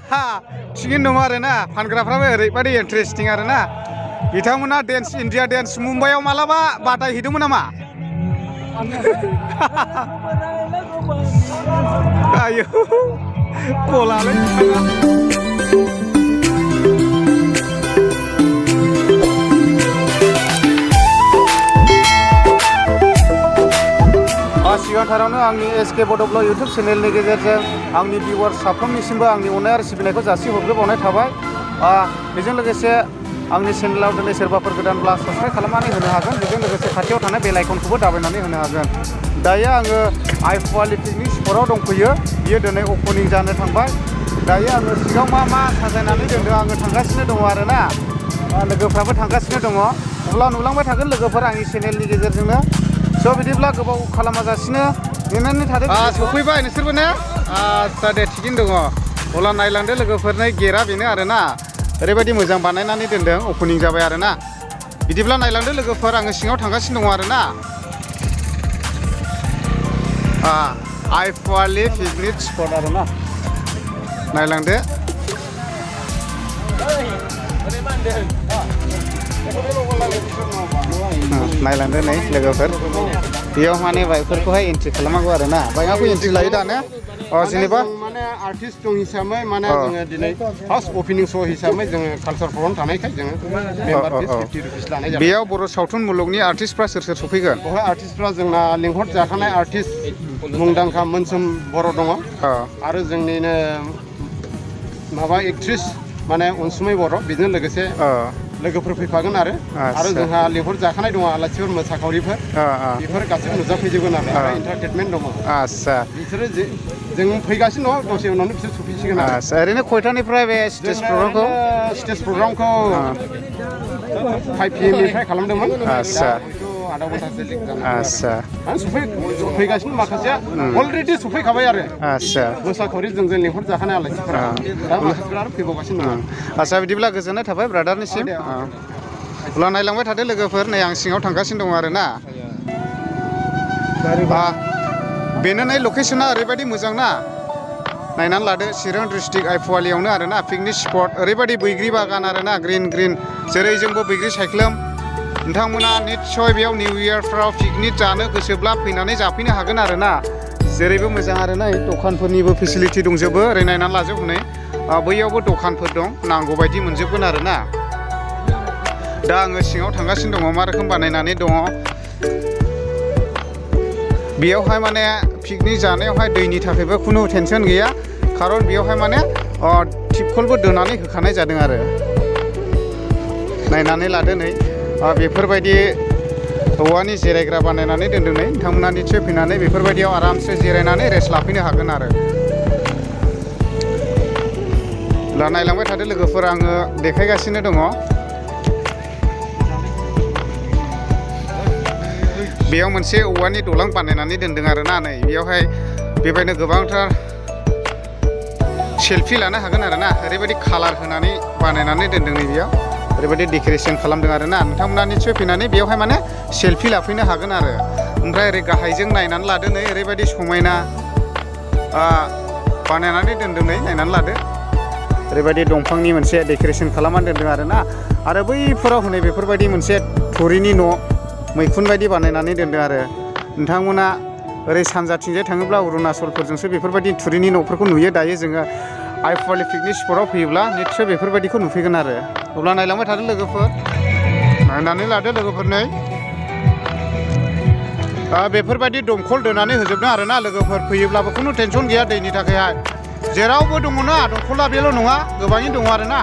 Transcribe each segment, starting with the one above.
थिगैनो दङ आरोना फानग्राफ्राबो ओरैबायदि इन्टारेस्टिं आरोना बिथांमोना डेन्स इन्डिया डेन्स मुम्बाइआव मालाबा बादायहैदोंमोन नामा आयौ गलालै सिगांथारावनो आंनि एसके बड'ब्लग इउटुब चेनेलनि गेजेरजों आंनि भिउवार्स साफ्रोमनिसिमबो आंनि अननाय आरो सिबिनायखौ जासिहरग्रोबावनाय थाबाय बेजों लोगोसे आंनि चेनेलाव दिनै सोरबाफोर गोदानब्ला साबस्क्राइब खालामनानै होनो हागोन बेजों लोगोसे खाथियाव थानाय बेल आइकनखौबो दाबायनानै होनो हागोन दायो आङो पोवाली पिकनिक स्पटआव दंफैयो बियो दिनै अपेनिं जानो थांबाय दायो आङो सिगाङाव मा साजायनानै दोनदों आङो थांगासिनो दङ आरोना लोगोफ्राबो थांगासिनो दङ अब्ला नुलांबाय थागोन लोगोफोर आंनि चेनेलनि गेजेरजोंनो स' बिदिब्ला गोबाव खालामाजासिनो नेनानै थादों सफैबाय नोंसोरबो ने आदसा दे थिगैनो दङ अब्ला नायलांदो लोगोफोरनि गेटआ बेनो आरोना ओरैबायदि मोजां बानायनानै दोनदों अपेनिं जाबाय आरोना बिदिब्ला नायलांदो लोगोफोर आङो सिङाव थांगासिनो दङ आरोना पोवाली पिकनिक स्पट आरोना नायलांदो नायलांदो नै लोगोफोर बेयाव माने बाइकफोरखौहाय एन्ट्रि खालामनांगौ आरोना बाइकआखौ एन्ट्रि लायो दानो जेनेबा माने आर्टिस्ट दं हिसाबै माने जोङो दिनै फार्स्ट अपेनिं श' हिसाबै जोङो कालचार प्रग्राम थानायखाय जोङो मेम्बार फिस 50 रुपिस लानाय जाबाय बेयाव बर' सावथुन मुलुगनि आर्टिस्टफ्रा सोर सफैगोन बेवहाय आर्टिस्टफ्रा जोंना लिंहर जाखानाय आर्टिस्ट मुंदांखा मोनसोम बर' दङ आरो जोंनिनो माबा एक्ट्रिस माने अनसुमै बर' बेजों लोगोसे लोगोफोर फैफागोन आरो जोंहा लिंहर जाखानाय दङ आलासिफोर मोसाखावरिफोर बेफोर गासैबो नुजाफैजोबगोन आरो एन्टारटेनमेन्ट दङ आदसा बिसोरो जों फैगासिनो दं दसे उनावनो बिसोर सफैसिगोन आदसा ओरैनो खयथानिफ्राय बे स्टेज प्रग्रामखौ 5 PM निफ्राय खालामदोंमोन आदसा आधा घन्टासो लेट जानानै आदसा सफैगासिनो माखासेया अलरेडि सफैखाबाय आरो आदसा मोसाखावरि जों लिंहर जाखानाय आलासिफोरा दा माखासेफोरा आरो फैबावगासिनो दङ आदसा बिदिब्ला गोजोननाय थाबाय ब्रादारनिसिम अब्ला नायलांबाय थादो लोगोफोर नै आं सिङाव थांगासिनो दङ आरोना बेनो नै लकेसना ओरैबायदि मोजां ना नायनानै लादो चिरां डिस्ट्रिक्ट पोवालियावनो आरोना पिकनिक स्पट ओरैबायदि बैग्रि बागान आरोना ग्रिन जेरै जोंबो बैग्रि सायख्लुम नोंथांमोना निस्सय बेयाव निउ इयारफ्राव पिकनिक जानो गोसोब्ला फैनानै जाफैनो हागोन आरोना जेरैबो मोजां आरोना दखानफोरनिबो फेसिलिटि दंजोबो ओरै नायनानै लाजोब हनै बैयावबो दखानफोर दं नांगौ बायदि मोनजोबगोन आरोना दा आङो सिङाव थांगासिनो दङ मा रोखोम बानायनानै दङ बेयावहाय माने पिकनिक जानायावहाय दैनि थाखायबो खुनु टेनसन गैया खारन बेयावहाय माने टिपकलबो दोनानै होखानाय जादों आरो नायनानै लादो नै बेफोरबायदि औवानि जिरायग्रा बानायनानै दोनदों नै नोंथांमोना निस्सय फैनानै बेफोरबायदियाव आरामसे जिरायनानै रेस्ट लाफैनो हागोन आरो नायलांबाय थादो लोगोफोर आङो देखायगासिनो दङ बेयाव मोनसे औवानि दलां बानायनानै दोनदों आरोना नै बेयावहाय बेबायदिनो गोबांथार सेलफि लानो हागोन आरोना ओरैबायदि कालार होनानै बानायनानै दोनदों नै बेयाव ओरैबायदि डेक'रेसन खालामदों आरोना नोंथांमोना निस्सय फैनानै बेयावहाय माने सेलफि लाफैनो हागोन आरो ओमफ्राय ओरै गाहायजों नायनानै लादो नै ओरैबायदि समायना बानायनानै दोनदों नै नायनानै लादो ओरैबायदि दंफांनि मोनसे डेक'रेसन खालामनानै दोनदों आरोना आरो बैफोराव होनाय बेफोरबायदि मोनसे थुरिनि न' मैखुन बायदि बानायनानै दोनदों आरो नोंथांमोना ओरै सानजाथिंजाय थाङोब्ला अरुणाचलफोरजोंसो बेफोरबायदि थुरिनि न'फोरखौ नुयो दायो जोङो पोवाली पिकनिक स्पटआव फैयोब्ला निस्सय बेफोरबायदिखौ नुफैगोन आरो अब्ला नायलांबाय थादो लोगोफोर नायनानै लादो लोगोफोर नै बेफोरबायदि दमखल दोनानै होजोबदों आरोना लोगोफोर फैयोब्लाबो खुनु टेनसन गैया दैनि थाखायहाय जेरावबो दङना दमखला बेल' नङा गोबाङैनो दङ आरोना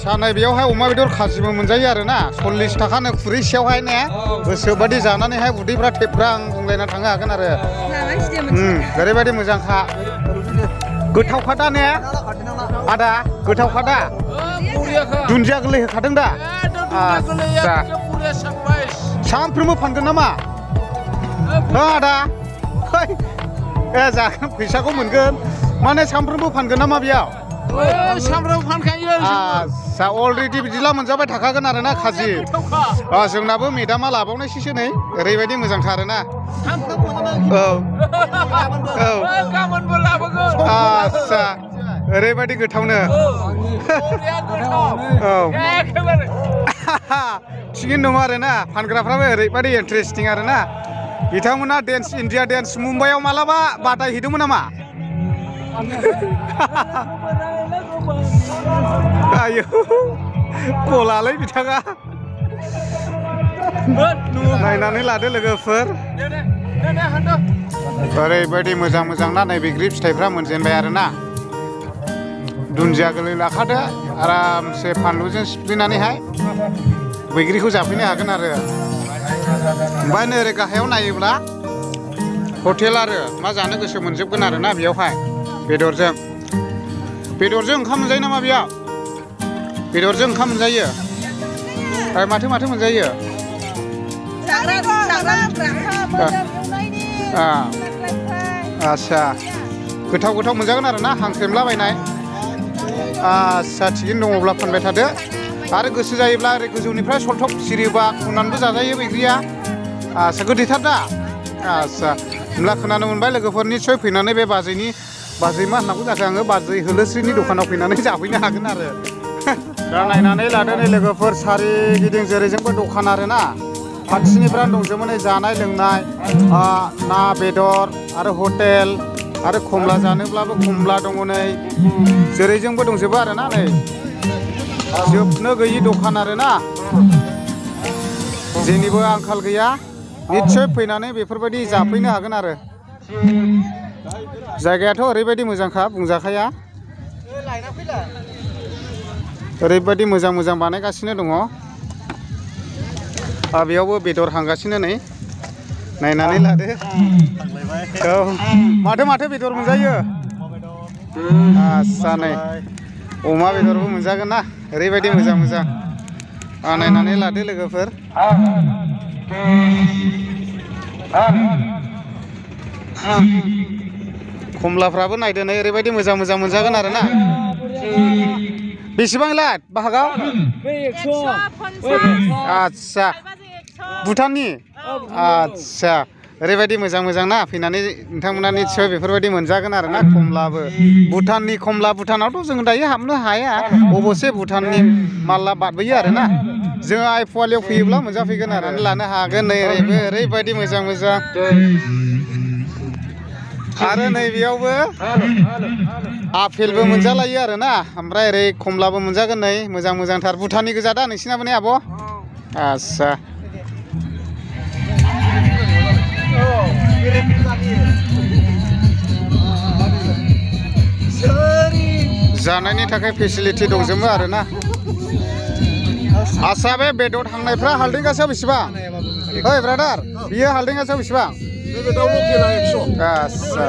सानै बेयावहाय अमा बेदर खाजिबो मोनजायो आरोना 40 थाखानो खुरैसेयावहाय ने गोसोबादि जानानैहाय उदैफ्रा थेब्रां बुंलायना थांनो हागोन आरो ओरैबायदि मोजांखा गोथावखादा ने आदा गोथावखादा दुन्दिया गोरलै होखादों दा आच्छा सानफ्रोमबो फानगोन नामा आदा ए जागोन फैसाखौ मोनगोन माने सानफ्रोमबो फानगोन नामा बेयाव सामफ्रामबो फानखायो आच्छा अलरेडि बिदिला मोनजाबाय थाखागोन आरोना खाजि जोंनाबो मेदामा लाबावनायसैसो नै ओरैबायदि मोजांथार आरोना औ औ गाबोनबो लाबोगोन आच्छा ओरैबायदि गोथावनो औ थिगैनो दङ आरोना फानग्राफ्राबो ओरैबायदि इन्टारेस्टिं आरोना बिथांमोना डेन्स इन्डिया डेन्स मुम्बाइआव मालाबा बादायहैदोंमोन नामा आयौ गलालै बिथाङा नायनानै लादो लोगोफोर ओरैबायदि मोजां मोजां ना नै बैग्रि फिथाइफ्रा मोनजेनबाय आरोना दुन्दिया गोरलै लाखादो आरामसे फानलुजों सिफ्लेनानैहाय बैग्रिखौ जाफैनो हागोन आरो ओमफ्राय नै ओरै गाहायाव नायोब्ला हटेल आरो मा जानो गोसो मोनजोबगोन आरोना बेयावहाय बेदरजों ओंखाम मोनजायो नामा बेयाव बेदरजों ओंखाम मोनजायो माथो मोनजायो आच्छा गोथाव मोनजागोन आरोना हांख्रेमलाबायनाय आच्छा थिगैनो दङब्ला फानबाय थादो आरो गोसो जायोब्ला ओरै गोजौनिफ्राय सलथब सिरिबा खुनानैबो जाजायो बैग्रिया आच्छा गोदैथार दा आच्छा होमब्ला खोनानो मोनबाय लोगोफोर निस्सय फैनानै बे बाजै मा होननांगौ जाखो आङो बाजै होलोस्रिनि दखानाव फैनानै जाफैनो हागोन आरो दा नायनानै लादो नै लोगोफोर सारिगिदिं जेरैजोंबो दखान आरोना फारसेनिफ्राय दंजोबो नै जानाय लोंनाय ना बेदर आरो हटेल आरो खमला जानोब्लाबो खमला दङ नै जेरैजोंबो दंजोबो आरोना नै जोबनो गैयि दखान आरोना जेनिबो आंखाल गैया निस्सय फैनानै बेफोरबायदि जाफैनो हागोन आरो जायगायाथ' ओरैबायदि मोजांखा बुंजाखाया ओरैबायदि मोजां बानायगासिनो दङ बेयावबो बेदर हांगासिनो नै नायनानै लादो औ माथो बेदर मोनजायो आच्छा नै अमा बेदरबो मोनजागोन ना ओरैबायदि मोजां नायनानै लादो लोगोफोर खमलाफ्राबो नायदो नै ओरैबायदि मोजां मोनजागोन आरोना बेसेबां लाद बाहागाव आच्छा भुटाननि आच्छा ओरैबायदि मोजां ना फैनानै नोंथांमोना निस्सय बेफोरबायदि मोनजागोन आरोना खमलाबो भुटाननि खमला भुटानावथ' जों दायो हाबनो हाया अबसे भुटाननि मालला बारबोयो आरोना जों आइ पवालियाव फैयोब्ला मोनजाफैगोन आरो लानो हागोन नै ओरैबायदि मोजां आरो नै बेयावबो आपेलबो मोनजालायो आरोना ओमफ्राय ओरै खमलाबो मोनजागोन नै मोजांथार भुटाननि गोजा दा नोंसिनाबो ने आब' आच्छा जानायनि थाखाय फेसिलिटि दंजोबो आरोना आच्छा बे बेदर हांनायफ्रा हालदैगासेयाव बेसेबां ओइ ब्रादार बियो हालदैगासेयाव बेसेबां आच्छा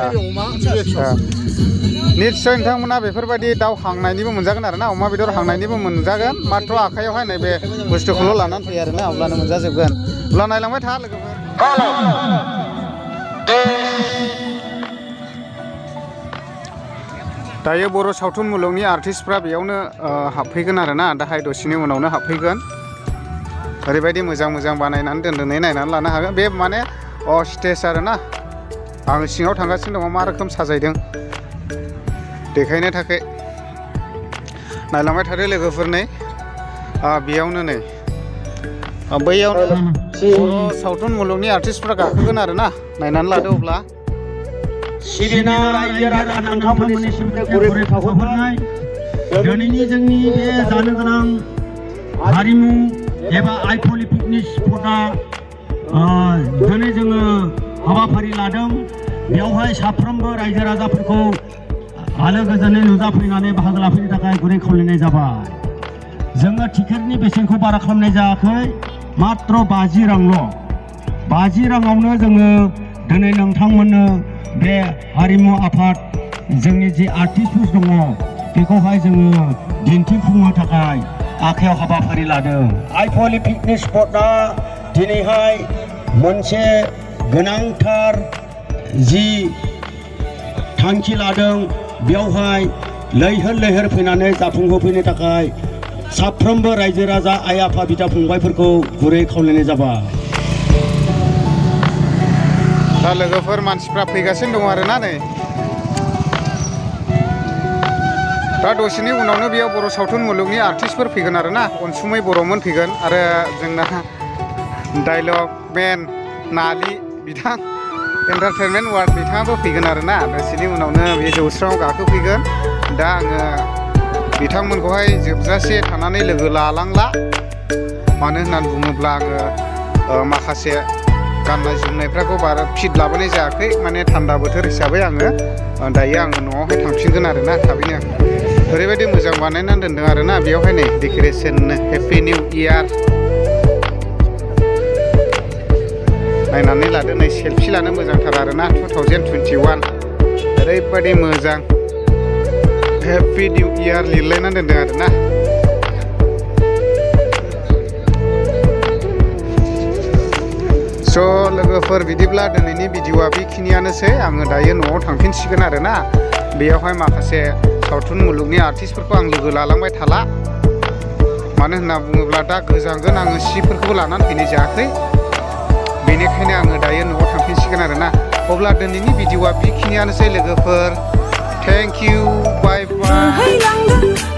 निस्सय नोंथांमोना बेफोरबायदि दाउ हांनायनिबो मोनजागोन आरोना अमा बेदर हांनायनिबो मोनजागोन माथ्र आखाइयावहाय नैबे बुस्थुखौल' लानानै फैयो आरोना अब्लानो मोनजाजोबगोन अब्ला नायलांबाय था लोगोफोर दायो बर' सावथुन मुलुगनि आर्टिस्टफ्रा बेयावनो हाबफैगोन आरोना दाहाय दसेनि उनावनो हाबफैगोन ओरैबायदि मोजां बानायनानै दोनदों नायनानै लानो हागोन बे माने स्टेज आरोना आं सिङाव थांगासिनो दङ मा रोखोम साजायदों देखायनो थाखाय नायलांबाय थादो लोगोफोर नै बेयावनो नै बैयावनो बर' सावथुन मुलुगनि आर्टिस्टफ्रा गाखोगोन आरोना नायनानै लादो अब्ला सिबिना रायजो राजा नोंथांमोननिसिम गुरै खावहरनाय दिनैनि जोंनि बे जानो गोनां हारिमु एबा आइ पवालि पिकनिक स्पटआ दिनै जोङो हाबाफारि लादों बेयावहाय साफ्रोमबो रायजो राजाफोरखौ आलो गोजोनै नुजाफैनानै बाहागो लाफैनो थाखाय गुरै खावलायनाय जाबाय जोङो टिकेटनि बेसेनखौ बारा खालामनाय जायाखै मात्र 50 रांल' 50 राङावनो जोङो दिनै नोंथांमोननो बे हारिमु आफाद जोंनि जि आर्टिस्टफोर दङ बेखौहाय जोङो दिन्थिफुंनो थाखाय आखायाव हाबाफारि लादों आइफवालि पिकनिक स्पटआ दिनैहाय मोनसे गोनांथार जि थांखि लादों बेवहाय लैहोर लैहोर फैनानै जाफुंहोफैनो थाखाय साफ्रोमबो रायजो राजा आइ आफा बिदा फंबायफोरखौ गुरै खावलायनाय जाबाय दा लोगोफोर मानसिफ्रा फैगासिनो दं आरोना नै दा दसेनि उनावनो बेयाव बर' सावथुन मुलुगनि आर्टिस्टफोर फैगोन आरोना अनसुमै बर'मोन फैगोन आरो जोंना डायलग मेन नालि बिथां एन्टारटेनमेन्ट वार्ड बिथाङाबो फैगोन आरोना दसेनि उनावनो बे जौस्राङाव गाखोफैगोन दा आङो बिथांमोनखौहाय जोबजासे थानानै लोगो लालांला मानो होननानै बुङोब्ला आङो माखासे गाननाय जोमनायफोरखौ बारा फिट लाबोनाय जायाखै माने थान्दा बोथोर हिसाबै आङो दायो आङो न'आवहाय थांफिनगोन आरोना थाबैनो ओरैबायदि मोजां बानायनानै दोनदों आरोना बेयावहाय नै डेक'रेसननो हेपि निउ इयार नायनानै लादो नै सेल्फि लानो मोजांथार आरोना 2021 ओरैबायदि मोजां हेपि निउ इयार लिरलायनानै दोनदों आरोना स' लोगोफोर बिदिब्ला दिनैनि भिडिअ'आ बेखिनियानोसै आङो दायो न'आव थांफिनसिगोन आरोना बेयावहाय माखासे सावथुन मुलुगनि आर्टिस्टफोरखौ आं लोगो लालांबाय थाला मानो होनना बुङोब्ला दा गोजांगोन आङो सिफोरखौबो लानानै फैनाय जायाखै बेनिखायनो आङो दायो न'आव थांफिनसिगोन आरोना अब्ला दिनैनि भिडिअ'आ बेखिनियानोसै लोगोफोर थेंक इउ बाय बाय